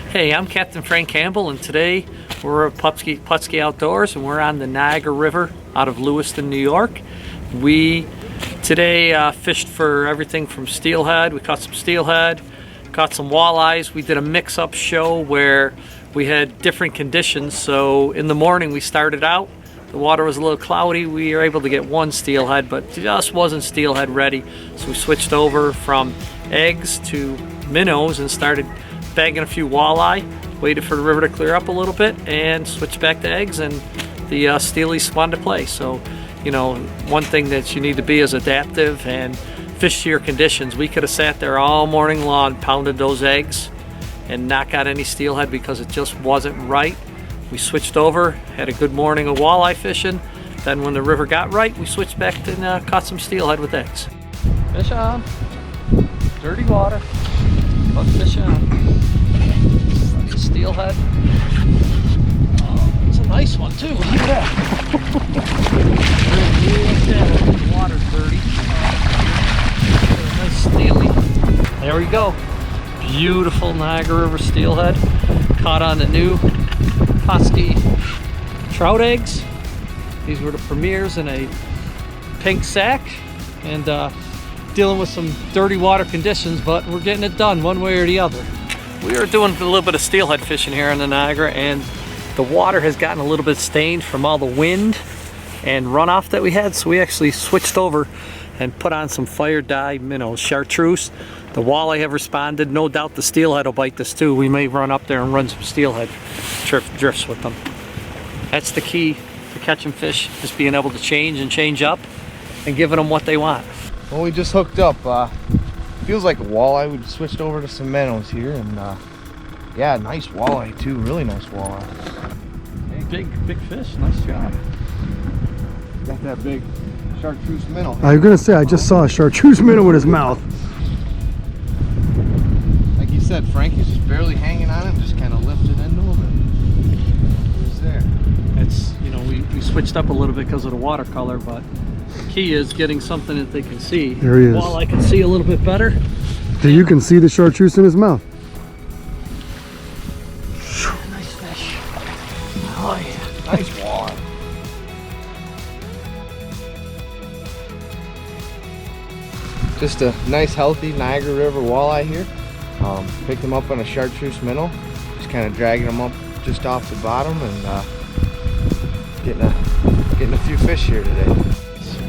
Hey, I'm Captain Frank Campbell, and today we're at Pautzke Outdoors, and we're on the Niagara River out of Lewiston, New York. We today fished for everything from steelhead. We caught some steelhead, caught some walleyes. We did a mix-up show where we had different conditions. So in the morning we started out, the water was a little cloudy. We were able to get one steelhead, but just wasn't steelhead ready. So we switched over from eggs to minnows and started bagging a few walleye, waited for the river to clear up a little bit, and switched back to eggs, and the steelies wanted to play. So, you know, one thing that you need to be is adaptive and fish to your conditions. We could have sat there all morning long, pounded those eggs, and not got any steelhead because it just wasn't right. We switched over, had a good morning of walleye fishing. Then when the river got right, we switched back and caught some steelhead with eggs. Fish on. Dirty water. But fish on. Steelhead. Oh, it's a nice one too. Look at that. Water's dirty. Nice steely. There we go. Beautiful Niagara River steelhead. Caught on the new Pautzke trout eggs. These were the premieres in a pink sack, and dealing with some dirty water conditions, but we're getting it done one way or the other. We are doing a little bit of steelhead fishing here in the Niagara, and the water has gotten a little bit stained from all the wind and runoff that we had, so we actually switched over and put on some fire dye minnows, chartreuse. The walleye have responded. No doubt the steelhead will bite this too. We may run up there and run some steelhead drifts with them. That's the key to catching fish, is being able to change up and giving them what they want. Well, we just hooked up. Feels like a walleye. We switched over to some minnows here, and yeah, nice walleye too. Really nice walleye. Hey, big fish. Nice job. Got that big chartreuse minnow. I was gonna say, I just saw a chartreuse minnow with his mouth. Like you said, Frankie's just barely hanging on him, just kind of lifted into him, and he's there. It's, you know, we switched up a little bit because of the watercolor, but the key is getting something that they can see. There he is. Walleye can see a little bit better. You can see the chartreuse in his mouth. Nice fish. Oh yeah. Nice walleye. Just a nice healthy Niagara River walleye here. Picked him up on a chartreuse minnow. Just kind of dragging him up just off the bottom, and getting a few fish here today.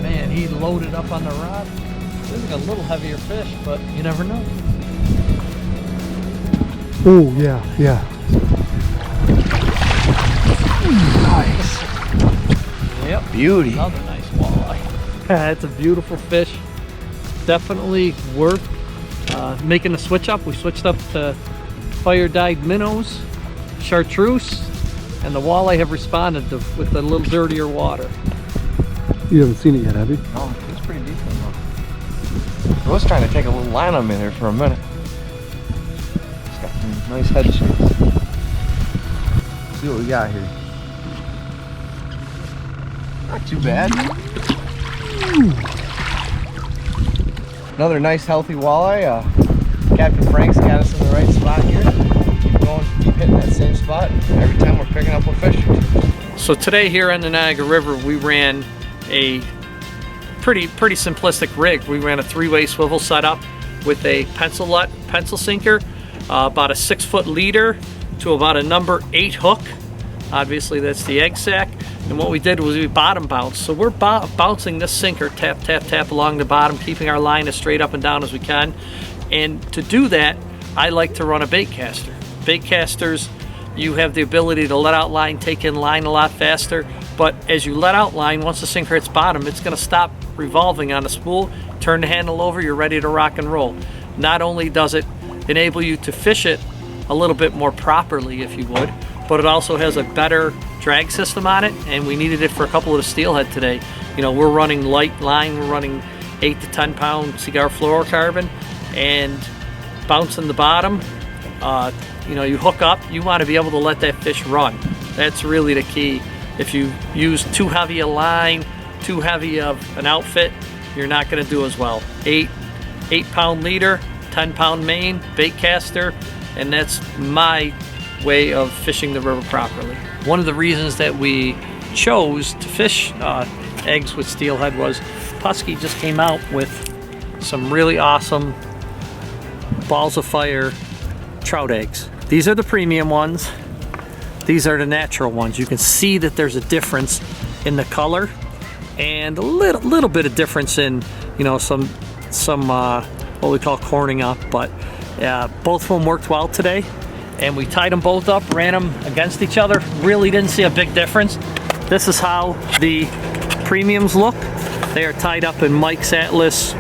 Man, he loaded up on the rod. This is a little heavier fish, but you never know. Oh yeah, yeah. Nice. Yep. Beauty. Another nice walleye. It's a beautiful fish. Definitely worth making the switch up. We switched up to fire-dyed minnows, chartreuse, and the walleye have responded with a little dirtier water. You haven't seen it yet, have you? Oh, it's pretty decent though. I was trying to take a little line on him in there for a minute. It's got some nice head shapes. See what we got here. Not too bad. Another nice healthy walleye. Captain Frank's got us in the right spot here. Keep going, keep hitting that same spot. Every time we're picking up a fish. So today here on the Niagara River, we ran a pretty simplistic rig. We ran a 3-way swivel setup with a pencil sinker, about a 6-foot leader to about a number 8 hook. Obviously that's the egg sack. And what we did was we bottom bounced. So we're bouncing this sinker, tap, tap, tap along the bottom, keeping our line as straight up and down as we can. And to do that, I like to run a bait caster. Bait casters, you have the ability to let out line, take in line a lot faster. But as you let out line, once the sinker hits bottom, it's going to stop revolving on the spool, turn the handle over, you're ready to rock and roll. Not only does it enable you to fish it a little bit more properly, if you would, but it also has a better drag system on it, and we needed it for a couple of the steelhead today. You know, we're running light line, we're running 8 to 10 pound cigar fluorocarbon, and bouncing the bottom, you know, you hook up, you want to be able to let that fish run. That's really the key. If you use too heavy a line, too heavy of an outfit, you're not going to do as well. 8 pound leader, 10 pound main, bait caster, and that's my way of fishing the river properly. One of the reasons that we chose to fish eggs with steelhead was Pautzke just came out with some really awesome balls of fire trout eggs. These are the premium ones. These are the natural ones. You can see that there's a difference in the color and a little bit of difference in, you know, some what we call corning up, but both of them worked well today, and we tied them both up, ran them against each other. Really didn't see a big difference. This is how the premiums look. They are tied up in Mike's Atlas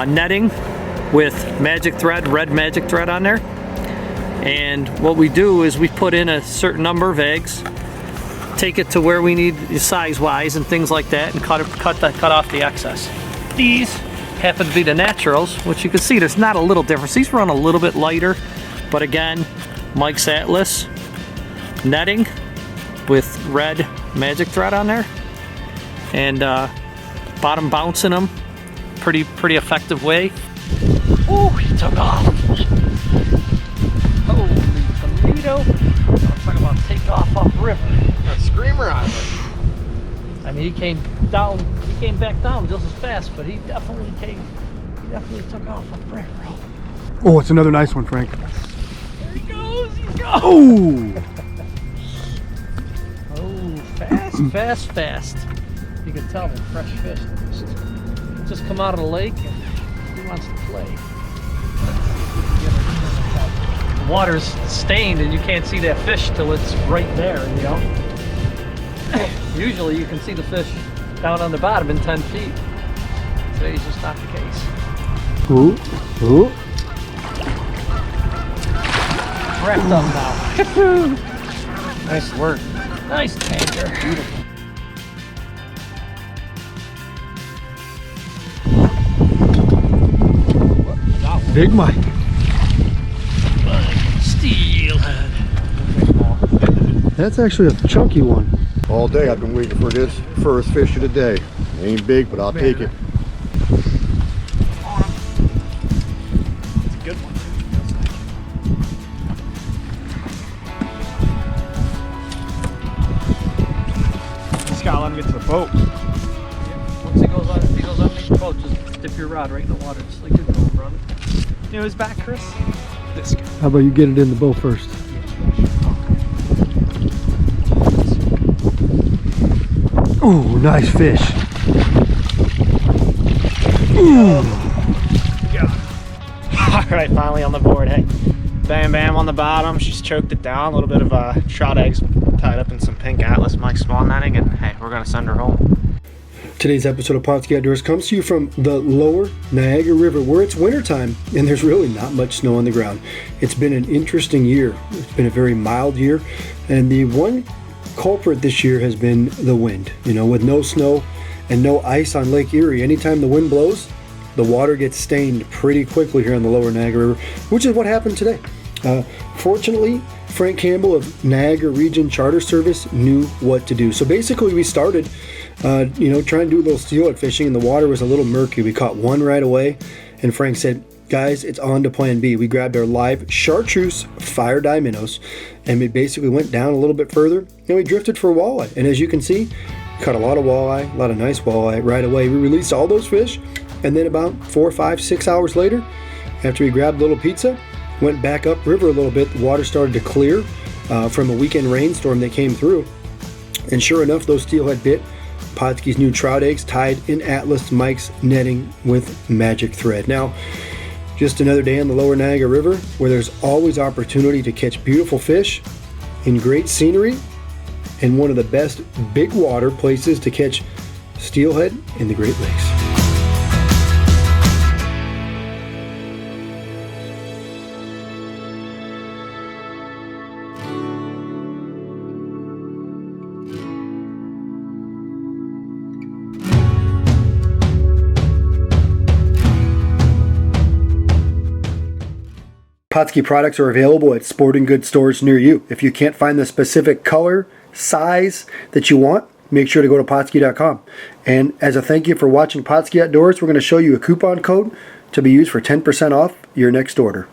netting with magic thread, red magic thread on there. And what we do is we put in a certain number of eggs, take it to where we need size-wise and things like that, and cut off the excess. These happen to be the naturals, which you can see there's not a little difference. These run a little bit lighter, but again, Mike's Atlas netting with red magic thread on there, and bottom bouncing them, pretty effective way. Oh, he took off. Holy tomato. I'm talking about take off upriver. A screamer on it. I mean, he came back down just as fast, but he definitely took off upriver. Oh, it's another nice one, Frank. There he goes, Oh! Oh, fast. You can tell they're fresh fish. They just come out of the lake and he wants to play. The water's stained and you can't see that fish till it's right there, you know? Usually you can see the fish down on the bottom in 10 feet. Today's just not the case. Ooh. Wrapped up now. Nice work. Nice tanker. Beautiful. Big Mike. Steelhead. That's actually a chunky one. All day I've been waiting for this first fish of the day. Ain't big, but I'll take it. It's a good one. Just gotta let him get to the boat. Once he goes underneath the boat, just dip your rod right in the water, just like you're going, brother. You know who's back, Chris? This guy. How about you get it in the boat first? Ooh, nice fish. Ooh. Alright, finally on the board. Hey, bam bam on the bottom. She's choked it down. A little bit of trout eggs tied up in some pink Atlas Mike small netting, and hey, we're gonna send her home. Today's episode of Pautzke Outdoors comes to you from the Lower Niagara River, where it's wintertime and there's really not much snow on the ground. It's been an interesting year. It's been a very mild year, and the one culprit this year has been the wind. You know, with no snow and no ice on Lake Erie, anytime the wind blows, the water gets stained pretty quickly here on the Lower Niagara River, which is what happened today. Fortunately, Frank Campbell of Niagara Region Charter Service knew what to do. So basically we started trying to do a little steelhead fishing, and the water was a little murky. We caught one right away, and Frank said, guys, it's on to plan B. We grabbed our live chartreuse fire dye minnows, and we basically went down a little bit further, and we drifted for walleye. And as you can see, caught a lot of walleye, a lot of nice walleye right away. We released all those fish, and then about 4, 5, 6 hours later, after we grabbed a little pizza, went back up river a little bit. The water started to clear from a weekend rainstorm that came through, and sure enough, those steelhead bit Pautzke's new trout eggs tied in Atlas Mike's netting with magic thread. Now, just another day on the Lower Niagara River, where there's always opportunity to catch beautiful fish in great scenery, and one of the best big water places to catch steelhead in the Great Lakes. Pautzke products are available at sporting goods stores near you. If you can't find the specific color, size that you want, make sure to go to Pautzke.com. And as a thank you for watching Pautzke Outdoors, we're going to show you a coupon code to be used for 10% off your next order.